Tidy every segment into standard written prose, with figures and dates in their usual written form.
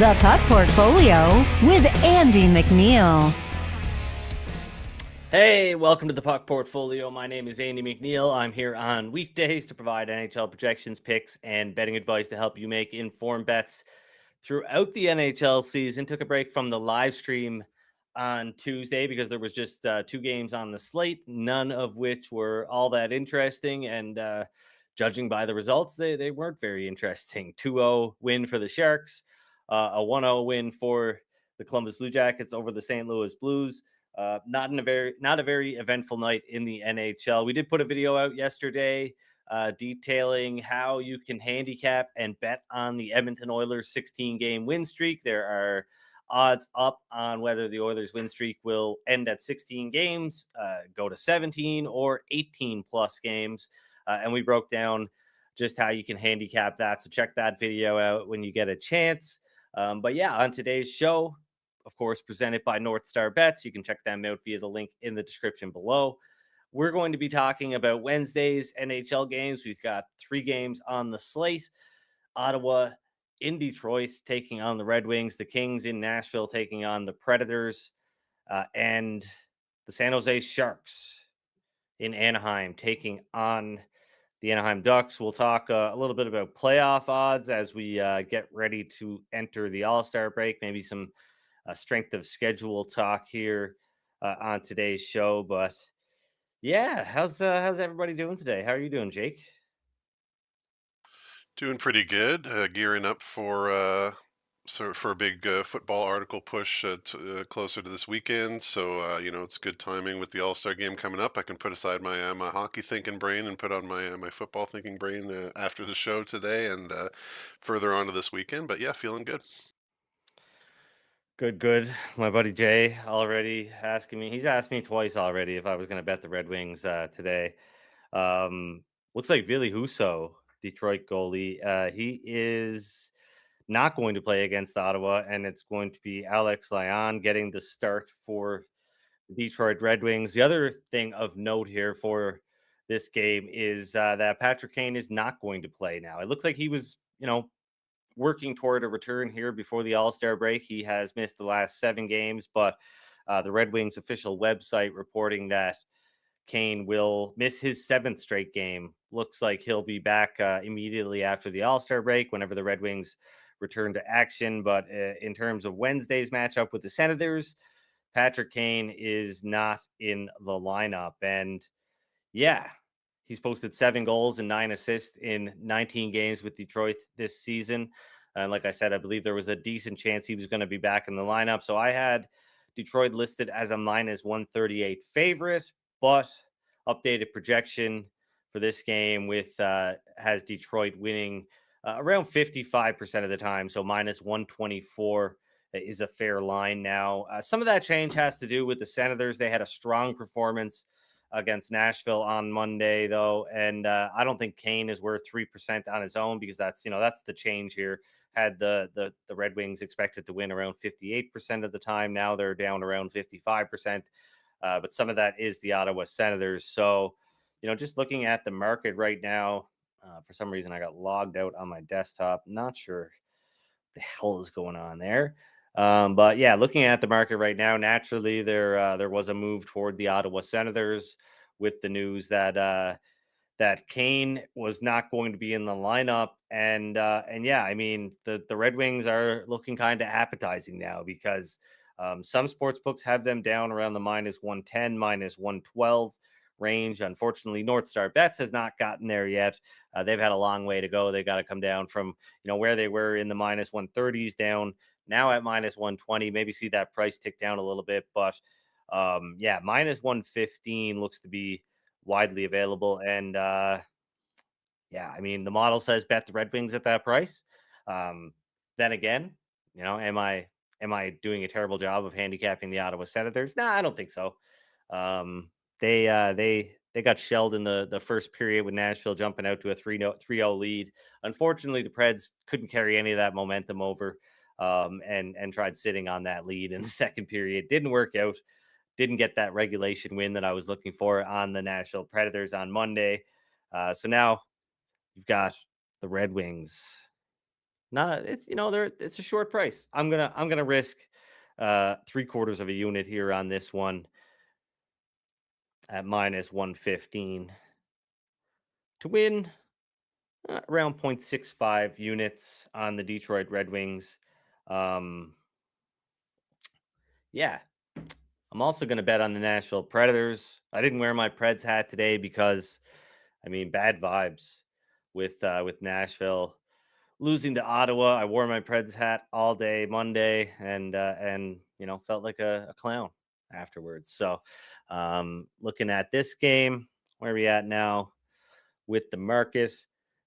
The Puck Portfolio with Andy MacNeil. Hey, welcome to the Puck Portfolio. My name is Andy MacNeil. I'm here on weekdays to provide NHL projections, picks, and betting advice to help you make informed bets throughout the NHL season. Took a break from the live stream on Tuesday because there was just two games on the slate, none of which were all that interesting. And judging by the results, they weren't very interesting. 2-0 win for the Sharks, a 1-0 win for the Columbus Blue Jackets over the St. Louis Blues. Not a very eventful night in the NHL. We did put a video out yesterday detailing how you can handicap and bet on the Edmonton Oilers 16-game win streak. There are odds up on whether the Oilers win streak will end at 16 games, go to 17 or 18 plus games. And we broke down just how you can handicap that. So check that video out when you get a chance. But yeah, on today's show, of course, presented by NorthStar Bets. You can check them out via the link in the description below. We're going to be talking about Wednesday's NHL games. We've got 3 games on the slate. Ottawa in Detroit taking on the Red Wings, the Kings in Nashville taking on the Predators, and the San Jose Sharks in Anaheim taking on the Anaheim Ducks. We'll talk a little bit about playoff odds as we get ready to enter the All-Star break, maybe some strength of schedule talk here on today's show. But yeah, how's everybody doing today? How are you doing, Jake? Doing pretty good. Gearing up for a big football article push closer to this weekend. So it's good timing with the All-Star game coming up. I can put aside my my hockey thinking brain and put on my football thinking brain after the show today and further on to this weekend. But yeah, feeling good. Good. My buddy Jay already asking me. He's asked me twice already if I was going to bet the Red Wings today. Looks like Ville Husso, Detroit goalie, he is not going to play against Ottawa, and it's going to be Alex Lyon getting the start for the Detroit Red Wings. The other thing of note here for this game is that Patrick Kane is not going to play now. It looks like he was, working toward a return here before the All-Star break. He has missed the last 7 games, but the Red Wings official website reporting that Kane will miss his 7th straight game. Looks like he'll be back immediately after the All-Star break whenever the Red Wings return to action. But in terms of Wednesday's matchup with the Senators, Patrick Kane is not in the lineup. And yeah, he's posted 7 goals and 9 assists in 19 games with Detroit this season. And like I said, I believe there was a decent chance he was going to be back in the lineup. So I had Detroit listed as a minus 138 favorite, but updated projection for this game with has Detroit winning around 55% of the time. So minus 124 is a fair line now. Some of that change has to do with the Senators. They had a strong performance against Nashville on Monday, though, and I don't think Kane is worth 3% on his own because that's the change here. Had the Red Wings expected to win around 58% of the time, now they're down around 55%. But some of that is the Ottawa Senators. So, just looking at the market right now, for some reason I got logged out on my desktop. Not sure what the hell is going on there. But yeah, looking at the market right now, naturally there was a move toward the Ottawa Senators with the news that that Kane was not going to be in the lineup, and yeah, I mean the Red Wings are looking kind of appetizing now because some sports books have them down around the minus 110, minus 112 range. Unfortunately, NorthStar Bets has not gotten there yet. They've had a long way to go. They got to come down from where they were in the minus 130s down now at minus 120. Maybe see that price tick down a little bit, but yeah, minus 115 looks to be widely available. And yeah, I mean, the model says bet the Red Wings at that price. Then again, am I doing a terrible job of handicapping the Ottawa Senators? Nah, I don't think so. They got shelled in the first period with Nashville jumping out to a 3-0 lead. Unfortunately, the Preds couldn't carry any of that momentum over and tried sitting on that lead in the second period. Didn't work out. Didn't get that regulation win that I was looking for on the Nashville Predators on Monday. So now you've got the Red Wings Not it's it's a short price. I'm gonna risk 3/4 of a unit here on this one at minus 115 to win around 0.65 units on the Detroit Red Wings. Um, yeah, I'm also going to bet on the Nashville Predators. I didn't wear my Preds hat today because, I mean, bad vibes with Nashville losing to Ottawa. I wore my Preds hat all day Monday, and felt like a clown afterwards. So, looking at this game, where are we at now with the market?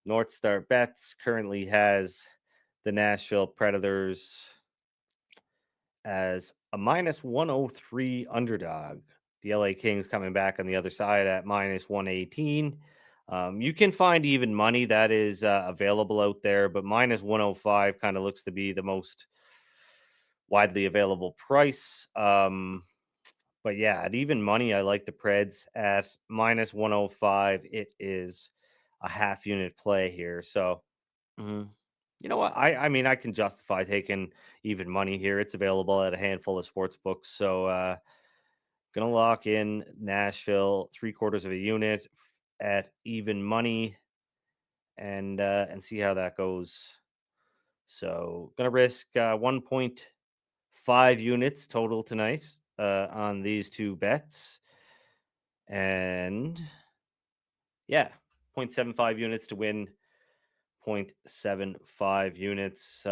NorthStar Bets currently has the Nashville Predators as a minus 103 underdog. The LA Kings coming back on the other side at minus 118. You can find even money that is available out there, but minus 105 kind of looks to be the most widely available price. But yeah, at even money, I like the Preds at minus 105. It is a half unit play here. So, mhm. You know what? I mean, I can justify taking even money here. It's available at a handful of sports books. So, gonna lock in Nashville 3/4 of a unit at even money and see how that goes. So, gonna risk 1.5 units total tonight on these two bets, and yeah, 0.75 units to win 0.75 units.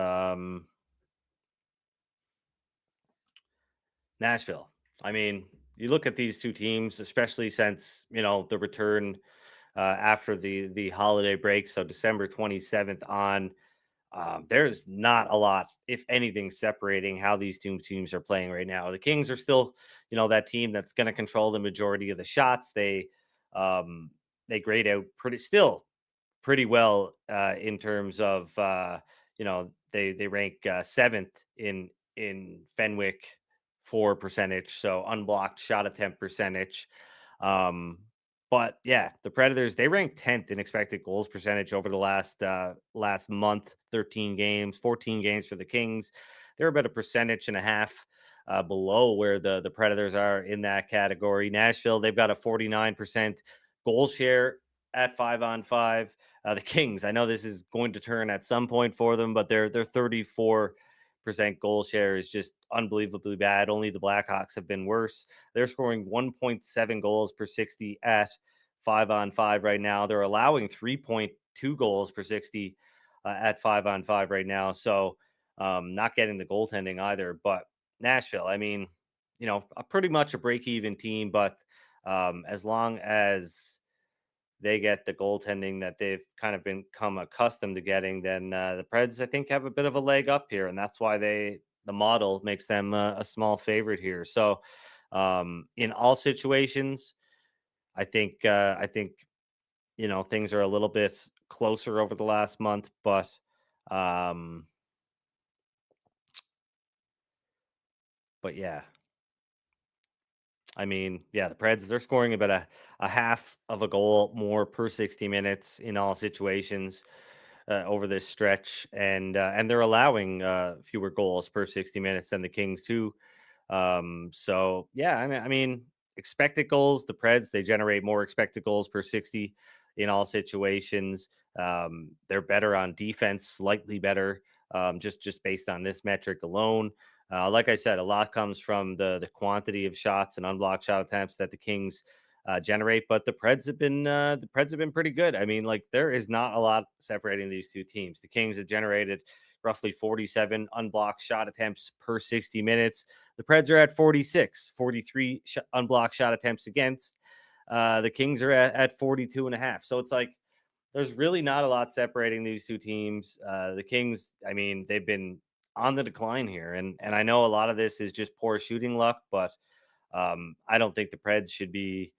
Nashville. I mean, you look at these two teams, especially since the return after the holiday break, so December 27th on. There's not a lot, if anything, separating how these two teams are playing right now. The Kings are still, that team that's going to control the majority of the shots. Um, they grade out pretty well in terms of they rank seventh in Fenwick for percentage, so unblocked shot attempt percentage. Um, but yeah, the Predators they rank 10th in expected goals percentage over the last month, 13 games, 14 games for the Kings. They're about a percentage and a half below where the Predators are in that category. Nashville, they've got a 49% goal share at 5-on-5. The Kings, I know this is going to turn at some point for them, but their 34% goal share is just unbelievably bad. Only the Blackhawks have been worse. They're scoring 1.7 goals per 60 at 5-on-5 right now. They're allowing 3.2 goals per 60 at 5-on-5 right now. So not getting the goaltending either. But Nashville, I mean, pretty much a break-even team, but as long as they get the goaltending that they've kind of become accustomed to getting, then the Preds, I think, have a bit of a leg up here, and that's why the model makes them a small favorite here. So, in all situations, I think things are a little bit closer over the last month, um, but yeah, I mean, yeah, the Preds they're scoring about a half of a goal more per 60 minutes in all situations over this stretch, and they're allowing fewer goals per 60 minutes than the Kings too. So yeah, I mean, expected goals. The Preds they generate more expected goals per 60 in all situations. They're better on defense, slightly better, just based on this metric alone. Like I said, a lot comes from the quantity of shots and unblocked shot attempts that the Kings generate, but the Preds have been pretty good. I mean, like there is not a lot separating these two teams. The Kings have generated roughly 47 unblocked shot attempts per 60 minutes. The Preds are at 46, 43 unblocked shot attempts against. The Kings are at 42 and a half. So it's like there's really not a lot separating these two teams. The Kings, I mean, they've been on the decline here, and I know a lot of this is just poor shooting luck, but I don't think the Preds should be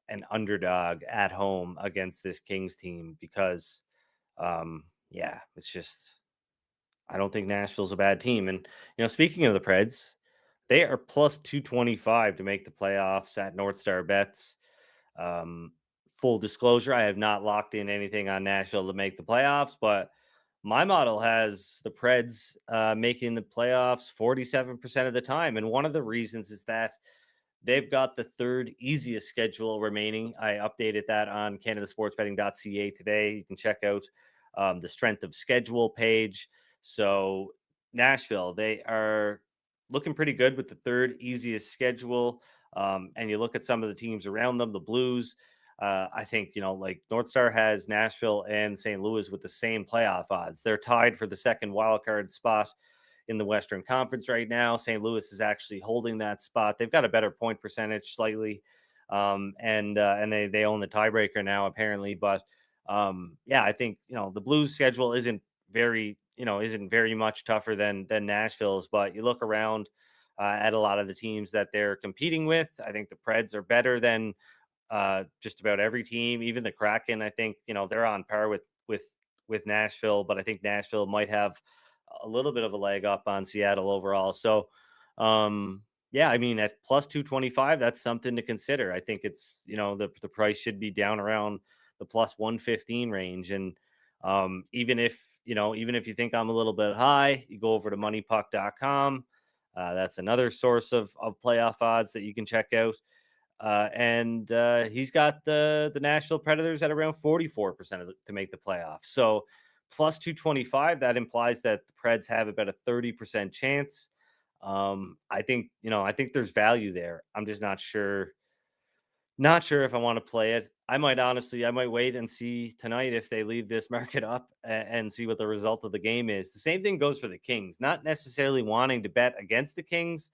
an underdog at home against this Kings team because, yeah, it's just I don't think Nashville's a bad team. And speaking of the Preds, they are plus 225 to make the playoffs at NorthStar Bets. Um, Full disclosure, I have not locked in anything on Nashville to make the playoffs, but My model has the Preds making the playoffs 47% of the time. And one of the reasons is that they've got the third easiest schedule remaining. I updated that on canadasportsbetting.ca today. You can check out the strength of schedule page. So, Nashville, they are looking pretty good with the third easiest schedule. And you look at some of the teams around them, the Blues. I think, like NorthStar has Nashville and St. Louis with the same playoff odds. They're tied for the second wild card spot in the Western Conference right now. St. Louis is actually holding that spot. They've got a better point percentage slightly, and they own the tiebreaker now apparently. But yeah, I think the Blues' schedule isn't very much tougher than Nashville's. But you look around at a lot of the teams that they're competing with. I think the Preds are better than just about every team, even the Kraken. I think they're on par with Nashville, but I think Nashville might have a little bit of a leg up on Seattle overall. So, yeah, I mean at plus 225, that's something to consider. I think it's the price should be down around the plus 115 range, and even if you think I'm a little bit high, you go over to moneypuck.com. That's another source of playoff odds that you can check out. And he's got the Nashville Predators at around 44% to make the playoffs. So plus 225, that implies that the Preds have about a 30% chance. I think there's value there. I'm just not sure if I want to play it. I might wait and see tonight if they leave this market up and see what the result of the game is. The same thing goes for the Kings, not necessarily wanting to bet against the Kings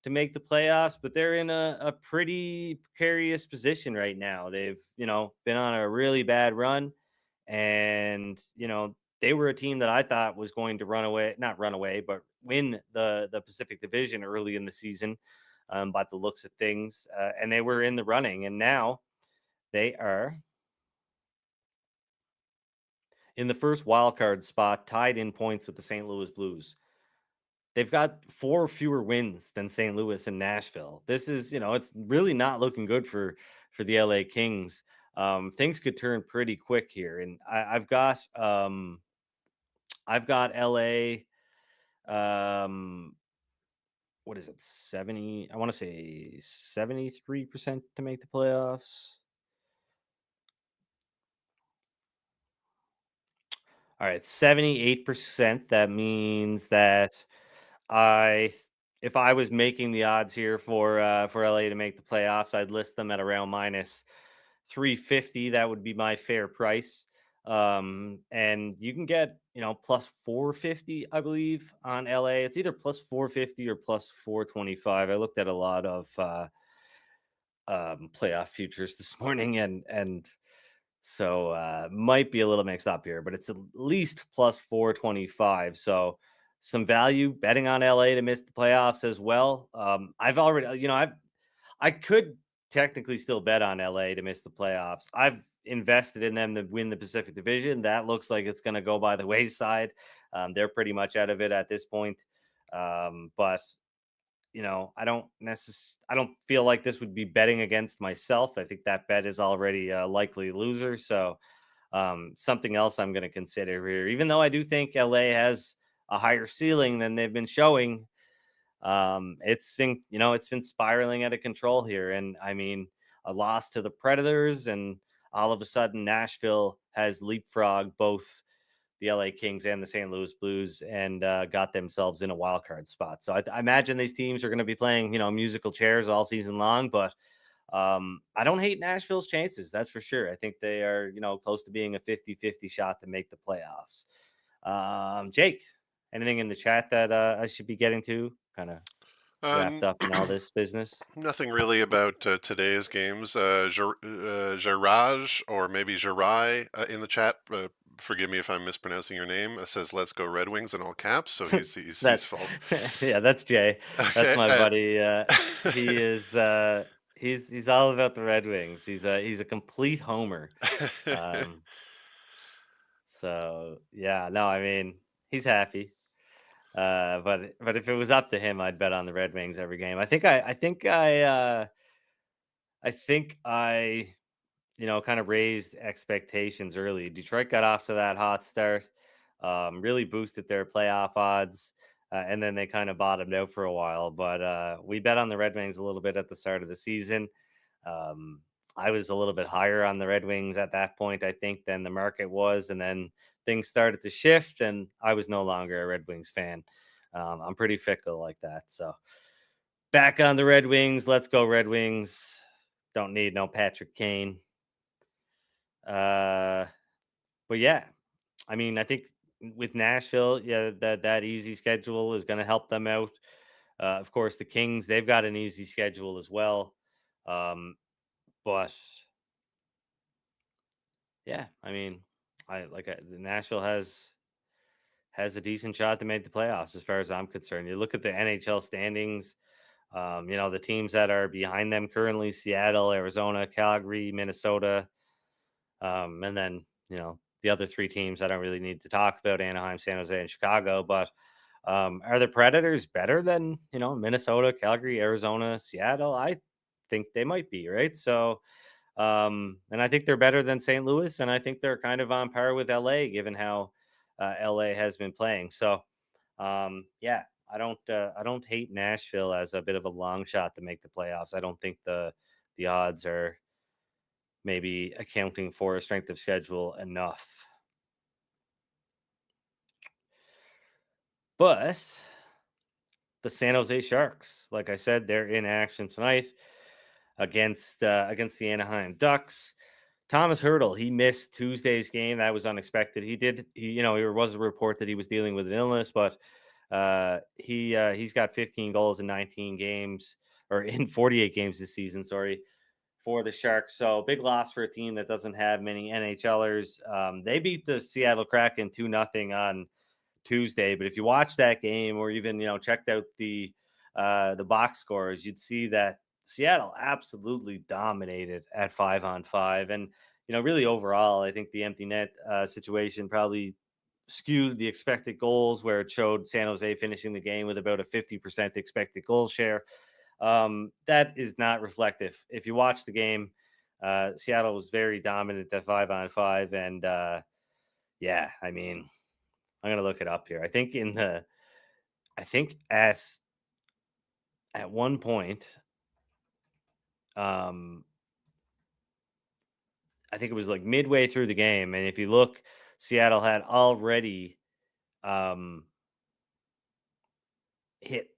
to make the playoffs, but they're in a pretty precarious position right now. They've, been on a really bad run, and they were a team that I thought was going to not run away, but win the Pacific Division early in the season, by the looks of things, and they were in the running, and now they are in the first wild card spot, tied in points with the St. Louis Blues. They've got 4 fewer wins than St. Louis and Nashville. This is, it's really not looking good for the LA Kings. Things could turn pretty quick here, and I've got LA. What is it? 70? I want to say 73% to make the playoffs. All right, 78%. That means that I if I was making the odds here for LA to make the playoffs, I'd list them at around minus 350. That would be my fair price. And you can get, plus 450, I believe, on LA. It's either plus 450 or plus 425. I looked at a lot of playoff futures this morning, and so might be a little mixed up here, but it's at least plus 425. So some value betting on LA to miss the playoffs as well. I've already, I could technically still bet on LA to miss the playoffs. I've invested in them to win the Pacific Division. That looks like it's going to go by the wayside. They're pretty much out of it at this point. But I don't feel like this would be betting against myself. I think that bet is already a likely loser. So something else I'm going to consider here, even though I do think LA has a higher ceiling than they've been showing. It's been spiraling out of control here. And I mean, a loss to the Predators, and all of a sudden Nashville has leapfrogged both the LA Kings and the St. Louis Blues, and got themselves in a wild card spot. So I imagine these teams are going to be playing, musical chairs all season long. But I don't hate Nashville's chances. That's for sure. I think they are, close to being a 50-50 shot to make the playoffs. Jake, anything in the chat that I should be getting to? Kind of wrapped Uh, up in all this business. Nothing really about today's games. Jiraj, or maybe Jirai, in the chat. Forgive me if I'm mispronouncing your name. Says "Let's go Red Wings" in all caps. So he's That fault. yeah, that's Jay. That's Okay. my buddy. He is he's all about the Red Wings. He's a complete homer. Um, so yeah, no, I mean he's happy. But if it was up to him, I'd bet on the Red Wings every game. I think I kind of raised expectations early. Detroit got off to that hot start. really boosted their playoff odds. And then they kind of bottomed out for a while. But we bet on the Red Wings a little bit at the start of the season. Um, I was a little bit higher on the Red Wings at that point, I think, than the market was. And then things started to shift, and I was no longer a Red Wings fan. I'm pretty fickle like that. So back on the Red Wings. Let's go, Red Wings. Don't need no Patrick Kane. Uh, but yeah, I mean, I think with Nashville, yeah, that easy schedule is going to help them out. Of course, the Kings, they've got an easy schedule as well. But yeah, I mean, Nashville has a decent shot to make the playoffs as far as I'm concerned. You look at the NHL standings, the teams that are behind them currently: Seattle, Arizona, Calgary, Minnesota, and then the other three teams I don't really need to talk about: Anaheim, San Jose, and Chicago. But are the Predators better than Minnesota, Calgary, Arizona, Seattle? I think they might be, right? So and I think they're better than St. Louis, and I think they're kind of on par with LA, given how LA has been playing. So, yeah, I don't hate Nashville as a bit of a long shot to make the playoffs. I don't think the odds are maybe accounting for a strength of schedule enough. But the San Jose Sharks, like I said, they're in action tonight against the Anaheim Ducks. Thomas Hurdle, he missed Tuesday's game. That was unexpected. There was a report that he was dealing with an illness, but he's got 15 goals in 19 games, or in 48 games this season. Sorry, for the Sharks. So big loss for a team that doesn't have many NHLers. They beat the Seattle Kraken 2-0 on Tuesday. But if you watch that game, or even checked out the box scores, you'd see that Seattle absolutely dominated at 5-on-5. And really overall, I think the empty net situation probably skewed the expected goals, where it showed San Jose finishing the game with about a 50% expected goal share. That is not reflective. If you watch the game, Seattle was very dominant at 5-on-5. And yeah, I mean, I'm gonna look it up here. I think at one point, um, I think it was like midway through the game, and if you look, Seattle had already um, hit,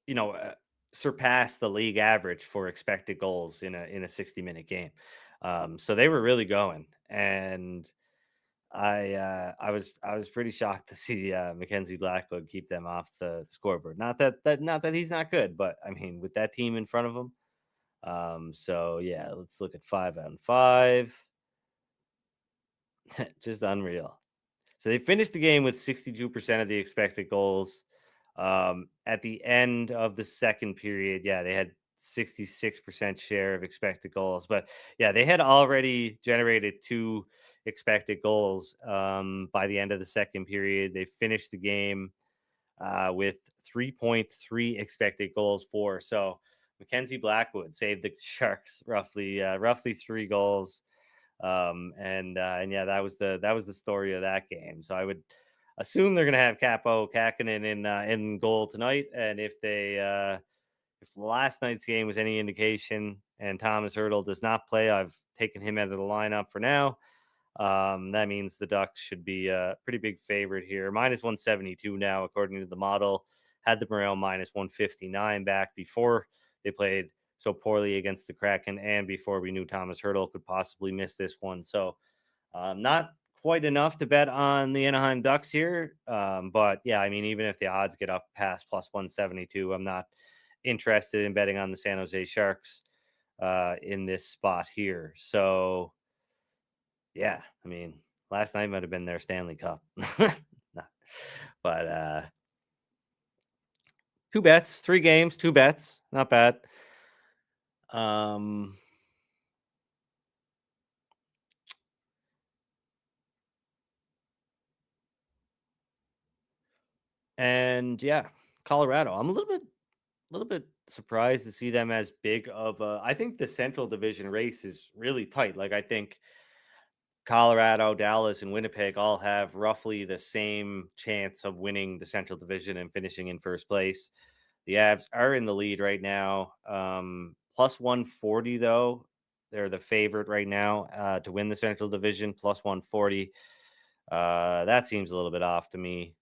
surpassed the league average for expected goals in a 60-minute game. So they were really going, and I was pretty shocked to see Mackenzie Blackwood keep them off the scoreboard. Not that he's not good, but I mean, with that team in front of him. So yeah, let's look at 5-on-5. Just unreal. So they finished the game with 62% of the expected goals. At the end of the second period, yeah, they had 66% share of expected goals. But yeah, they had already generated two expected goals by the end of the second period. They finished the game with 3.3 expected goals for. So Mackenzie Blackwood saved the Sharks roughly 3 goals. And yeah, that was the story of that game. So I would assume they're gonna have Capo Kakinen in goal tonight. And if last night's game was any indication, and Thomas Hurdle does not play, I've taken him out of the lineup for now. That means the Ducks should be a pretty big favorite here. Minus 172 now, according to the model. Had the Morel minus 159 back before they played so poorly against the Kraken, and before we knew Thomas Hurdle could possibly miss this one. So not quite enough to bet on the Anaheim Ducks here. But yeah, I mean, even if the odds get up past plus 172, I'm not interested in betting on the San Jose Sharks in this spot here. So yeah, I mean, last night might have been their Stanley Cup. Nah, but two bets, 3 games, two bets, not bad. Um, and yeah, Colorado. I'm a little bit surprised to see them as big of a. I think the Central Division race is really tight. Like, I think Colorado, Dallas, and Winnipeg all have roughly the same chance of winning the Central Division and finishing in first place. The Avs are in the lead right now, plus 140 though. They're the favorite right now to win the Central Division, plus 140. That seems a little bit off to me.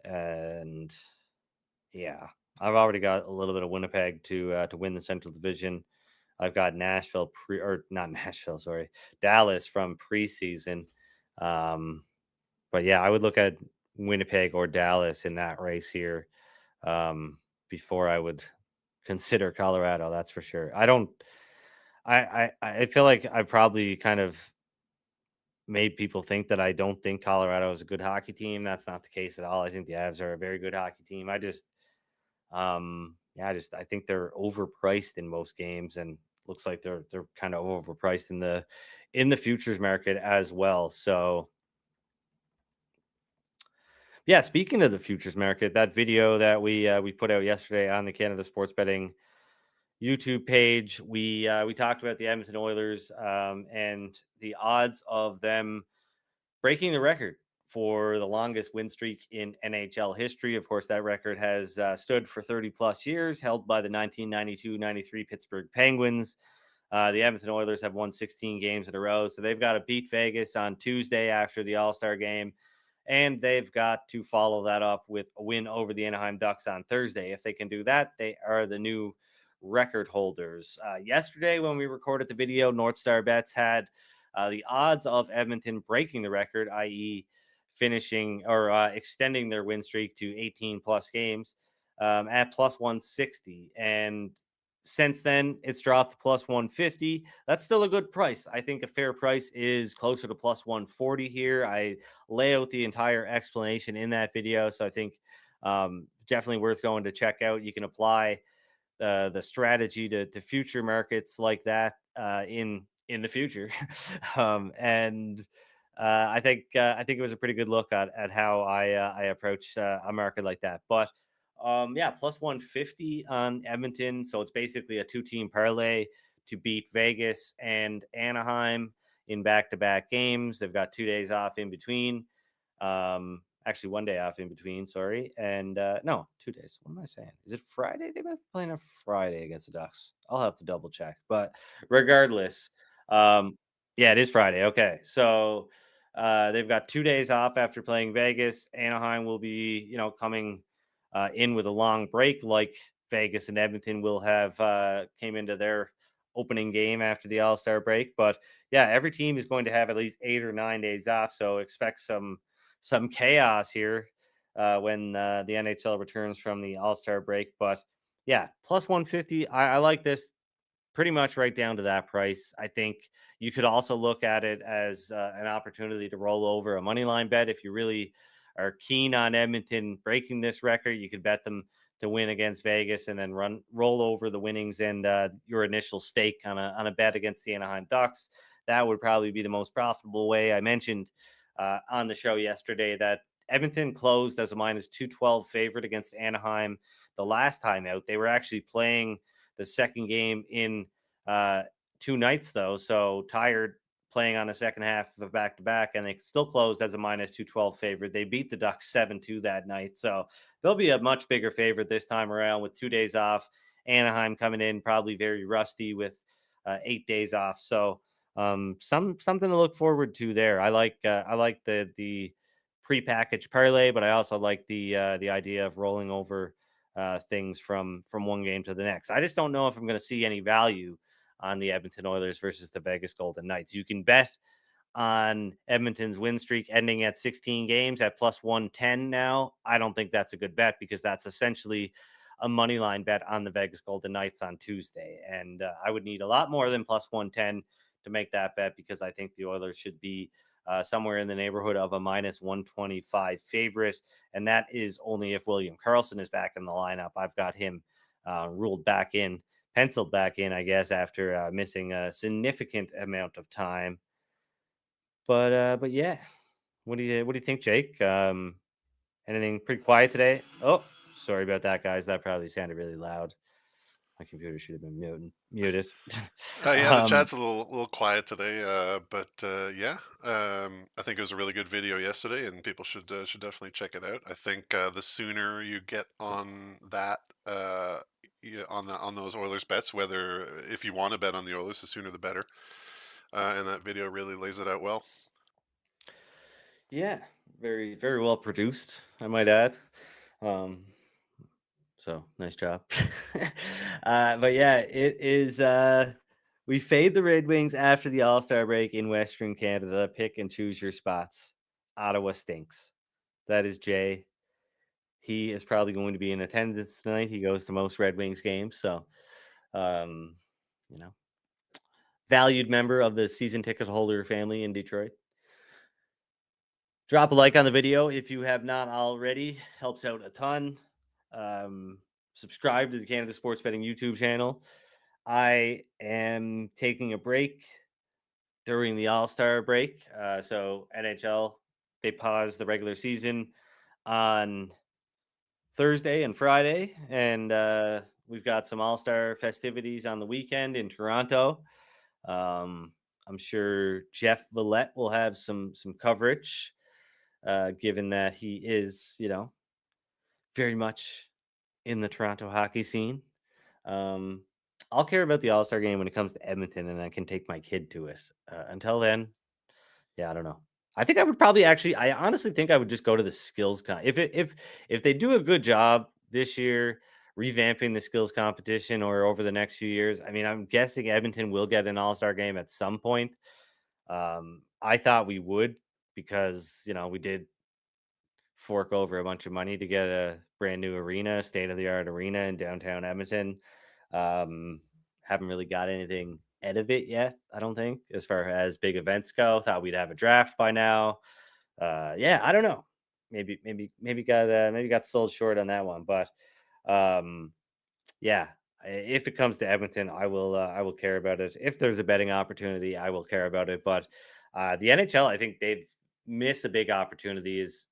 And yeah, I've already got a little bit of Winnipeg to win the Central Division. I've got Nashville or not Nashville, sorry, Dallas from preseason. Um, but yeah, I would look at Winnipeg or Dallas in that race here um, before I would consider Colorado. That's for sure. I don't. I feel like I've probably kind of made people think that I don't think Colorado is a good hockey team. That's not the case at all. I think the Avs are a very good hockey team. I think they're overpriced in most games, and looks like they're kind of overpriced in the futures market as well. So yeah, speaking of the futures market, that video that we put out yesterday on the Canada Sports Betting YouTube page, we talked about the Edmonton Oilers and the odds of them breaking the record for the longest win streak in NHL history. Of course, that record has stood for 30 plus years, held by the 1992-93 Pittsburgh Penguins. The Edmonton Oilers have won 16 games in a row, so they've got to beat Vegas on Tuesday after the All-Star game, and they've got to follow that up with a win over the Anaheim Ducks on Thursday. If they can do that, they are the new record holders. Yesterday, when we recorded the video, NorthStar Bets had the odds of Edmonton breaking the record, i.e., finishing or extending their win streak to 18 plus games, at plus 160. And since then, it's dropped to plus 150. That's still a good price. I think a fair price is closer to plus 140 here. I lay out the entire explanation in that video. So I think definitely worth going to check out. You can apply the strategy to future markets like that in the future. And I think it was a pretty good look at how I approach a market like that. But yeah, plus 150 on Edmonton. So it's basically a two-team parlay to beat Vegas and Anaheim in back-to-back games. They've got 2 days off in between. Actually, 1 day off in between, sorry. And no, 2 days. What am I saying? Is it Friday? They might be playing a Friday against the Ducks. I'll have to double check. But regardless, yeah, it is Friday. Okay. So they've got 2 days off after playing Vegas. Anaheim will be, coming in with a long break like Vegas and Edmonton will have came into their opening game after the All-Star break. But yeah, every team is going to have at least 8 or 9 days off. So expect some chaos here when the NHL returns from the All-Star break. But yeah, plus 150. I like this pretty much right down to that price. I think you could also look at it as an opportunity to roll over a money line bet. If you really are keen on Edmonton breaking this record, you could bet them to win against Vegas and then roll over the winnings and your initial stake on a bet against the Anaheim Ducks. That would probably be the most profitable way. I mentioned on the show yesterday that Edmonton closed as a minus 212 favorite against Anaheim the last time out. They were actually playing the second game in 2 nights, though. So tired playing on the second half of a back to back, and they still closed as a minus 212 favorite. They beat the Ducks 7-2 that night. So they'll be a much bigger favorite this time around with 2 days off. Anaheim coming in probably very rusty with 8 days off. So something to look forward to there. I like the prepackaged parlay, but I also like the idea of rolling over things from one game to the next. I just don't know if I'm going to see any value on the Edmonton Oilers versus the Vegas Golden Knights. You can bet on Edmonton's win streak ending at 16 games at plus 110 now. I don't think that's a good bet because that's essentially a money line bet on the Vegas Golden Knights on Tuesday. And I would need a lot more than plus 110 to make that bet because I think the Oilers should be somewhere in the neighborhood of a minus 125 favorite. And that is only if William Karlsson is back in the lineup. I've got him penciled back in, I guess, after missing a significant amount of time. But yeah, what do you think, Jake? Anything pretty quiet today? Oh, sorry about that, guys. That probably sounded really loud. My computer should have been muted. Yeah, the um, chat's a little quiet today, but yeah, I think it was a really good video yesterday, and people should definitely check it out. I think the sooner you get on that, yeah, on those Oilers bets, whether if you want to bet on the Oilers, the sooner the better. And that video really lays it out well. yeah, very very well produced, I might add. Um, so nice job. But yeah, it is. We fade the Red Wings after the All Star break in Western Canada. Pick and choose your spots. Ottawa stinks. That is Jay. He is probably going to be in attendance tonight. He goes to most Red Wings games, so um, you know, valued member of the season ticket holder family in Detroit. Drop a like on the video if you have not already. Helps out a ton. Um, Subscribe to the Canada Sports Betting YouTube channel. I am taking a break during the All Star break. So NHL, they paused the regular season on Thursday and Friday, and we've got some All Star festivities on the weekend in Toronto. Um, I'm sure Jeff Villette will have some coverage, given that he is, very much in the Toronto hockey scene. Um, I'll care about the All Star game when it comes to Edmonton, and I can take my kid to it. Until then, yeah, I don't know. I think I would probably actually. I honestly think I would just go to the skills con. If they do a good job this year revamping the skills competition or over the next few years, I mean, I'm guessing Edmonton will get an All Star game at some point. I thought we would because we did fork over a bunch of money to get a brand new arena, state of the art arena in downtown Edmonton. Haven't really got anything out of it yet, I don't think, as far as big events go. Thought we'd have a draft by now. Yeah, I don't know. Maybe got sold short on that one, but um, yeah, if it comes to Edmonton, I will care about it. If there's a betting opportunity, I will care about it. But the NHL, I think they've missed a big opportunity. Is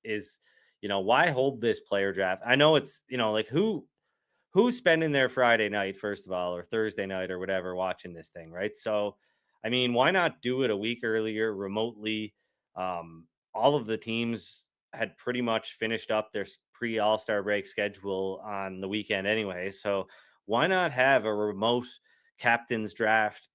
why hold this player draft? I know it's like who's spending their Friday night, first of all, or Thursday night or whatever, watching this thing, right? So, I mean, why not do it a week earlier remotely? All of the teams had pretty much finished up their pre All Star break schedule on the weekend anyway. So, why not have a remote captain's draft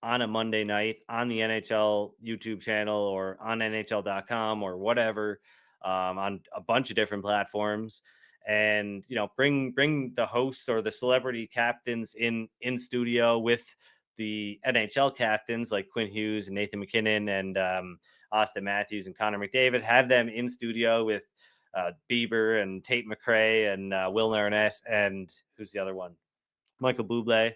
on a Monday night on the NHL YouTube channel or on NHL.com or whatever, on a bunch of different platforms, and bring the hosts or the celebrity captains in studio with the NHL captains like Quinn Hughes and Nathan McKinnon and Austin Matthews and Connor McDavid. Have them in studio with Bieber and Tate McRae and Will Arnett and who's the other one? Michael Bublé.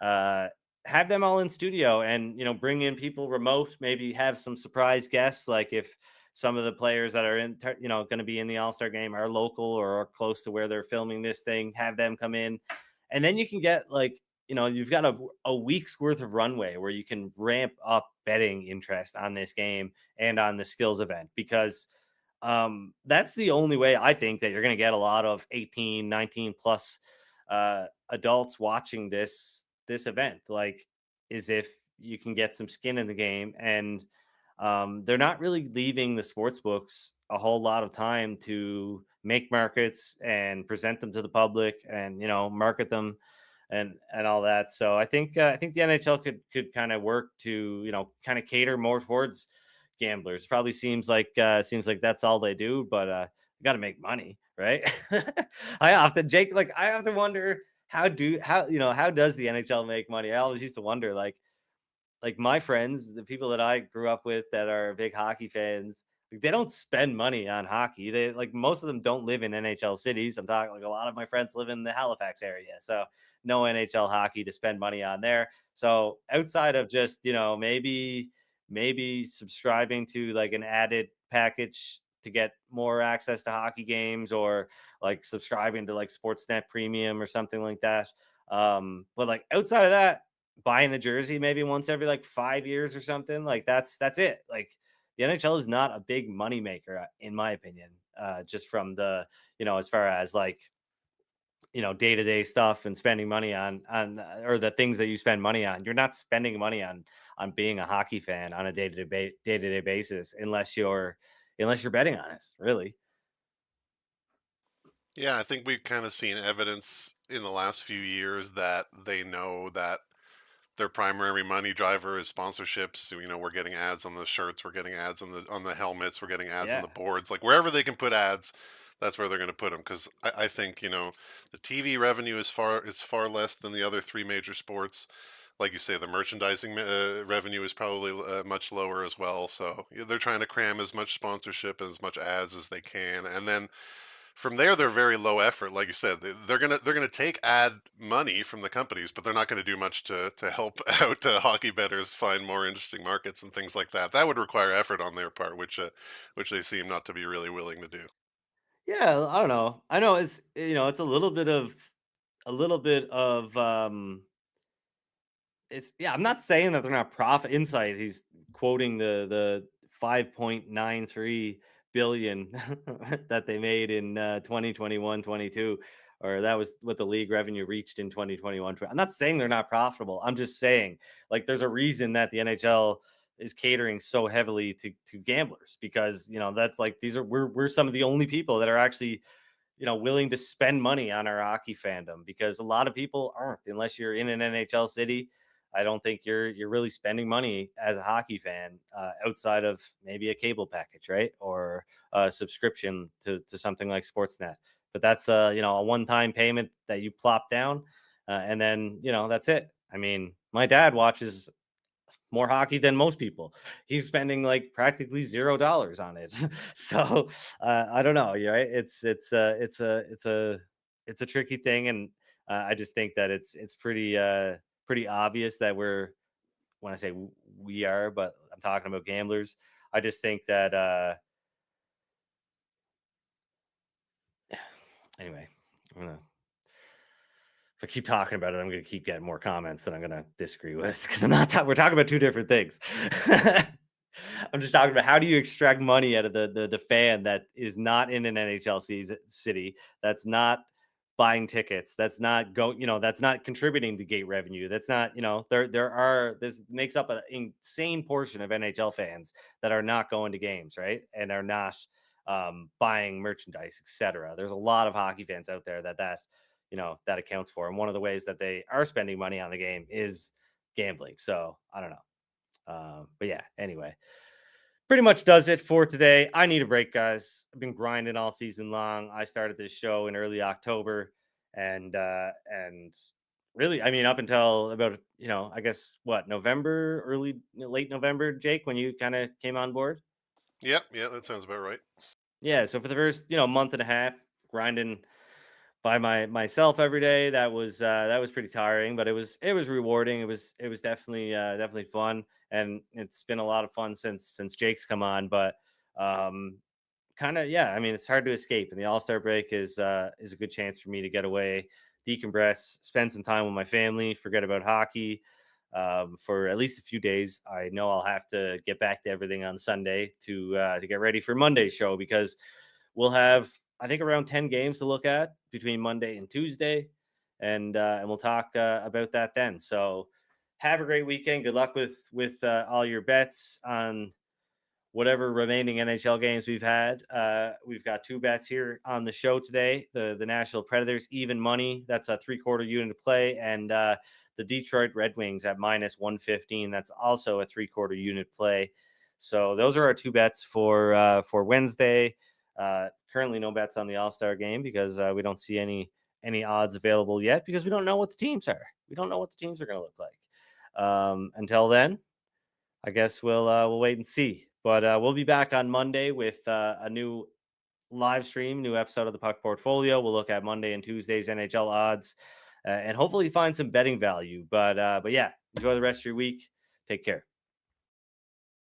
Uh, have them all in studio and bring in people remote. Maybe have some surprise guests, like if some of the players that are going to be in the All-Star game are local or are close to where they're filming this thing. Have them come in, and then you can get you've got a week's worth of runway where you can ramp up betting interest on this game and on the skills event, because that's the only way I think that you're going to get a lot of 18, 19 plus adults watching this event, like, is if you can get some skin in the game. And they're not really leaving the sports books a whole lot of time to make markets and present them to the public and market them and all that. So I think the NHL could kind of work to kind of cater more towards gamblers. Probably seems like that's all they do, but you got to make money, right? I often wonder how does the NHL make money? I always used to wonder, like my friends, the people that I grew up with that are big hockey fans, like, they don't spend money on hockey. They, like, most of them don't live in NHL cities. I'm talking like a lot of my friends live in the Halifax area, so no NHL hockey to spend money on there. So outside of just maybe subscribing to like an added package to get more access to hockey games, or like subscribing to like Sportsnet Premium or something like that. But like outside of that, buying a jersey maybe once every like 5 years or something, like that's it. Like the NHL is not a big money maker, in my opinion. Just from the as far as like day-to-day stuff and spending money on or the things that you spend money on. You're not spending money on being a hockey fan on a day-to-day basis unless you're betting on it, really. Yeah, I think we've kind of seen evidence in the last few years that they know that their primary money driver is sponsorships. So, we're getting ads on the shirts, we're getting ads on the helmets, we're getting ads on Yeah. the boards. Like wherever they can put ads, that's where they're going to put them. Because I think the TV revenue is far less than the other three major sports. Like you say, the merchandising revenue is probably much lower as well. So they're trying to cram as much sponsorship and as much ads as they can, and then from there they're very low effort. Like you said, they're gonna take ad money from the companies, but they're not going to do much to help out hockey bettors find more interesting markets and things like that. That would require effort on their part, which they seem not to be really willing to do. Yeah, I don't know. I know it's a little bit of it's yeah, I'm not saying that they're not profit insight. He's quoting the 5.93 billion that they made in 2021-22, or that was what the league revenue reached in 2021. I'm not saying they're not profitable. I'm just saying like there's a reason that the NHL is catering so heavily to gamblers, because that's like these are we're some of the only people that are actually willing to spend money on our hockey fandom, because a lot of people aren't. Unless you're in an NHL city, I don't think you're really spending money as a hockey fan outside of maybe a cable package, right, or a subscription to something like Sportsnet. But that's a one-time payment that you plop down, and then that's it. I mean, my dad watches more hockey than most people. He's spending like practically $0 on it. So I don't know. Yeah, right? It's a tricky thing, and I just think that it's pretty obvious that when I say we are, but I'm talking about gamblers. I just think that anyway. I'm gonna If I keep talking about it, I'm going to keep getting more comments that I'm going to disagree with, because I'm not. We're talking about two different things. I'm just talking about how do you extract money out of the fan that is not in an NHL city, that's not buying tickets, that's not that's not contributing to gate revenue, that's not this makes up an insane portion of NHL fans that are not going to games, right, and are not buying merchandise, etc. There's a lot of hockey fans out there that accounts for. And one of the ways that they are spending money on the game is gambling. So I don't know. But yeah, anyway, pretty much does it for today. I need a break, guys. I've been grinding all season long. I started this show in early October, and really, I mean, up until about I guess what, November, late November, Jake, when you kind of came on board. Yep, yeah, that sounds about right. Yeah, so for the first month and a half, grinding by myself every day. That was pretty tiring, but it was rewarding. It was definitely fun, and it's been a lot of fun since Jake's come on. But um, kind of, yeah. I mean, it's hard to escape, and the All-Star break is a good chance for me to get away, decompress, spend some time with my family, forget about hockey. For at least a few days. I know I'll have to get back to everything on Sunday to get ready for Monday's show, because we'll have, I think, around 10 games to look at between Monday and Tuesday, and we'll talk about that then. So have a great weekend. Good luck with all your bets on whatever remaining NHL games we've had. We've got two bets here on the show today. The Nashville Predators even money, that's a 3/4 unit to play, and the Detroit Red Wings at -115. That's also a 3/4 unit play. So those are our two bets for Wednesday. Currently, no bets on the All-Star game, because we don't see any odds available yet, because we don't know what the teams are. We don't know what the teams are going to look like. Until then, I guess we'll wait and see. But we'll be back on Monday with a new live stream, new episode of the Puck Portfolio. We'll look at Monday and Tuesday's NHL odds, and hopefully find some betting value. But yeah, enjoy the rest of your week. Take care.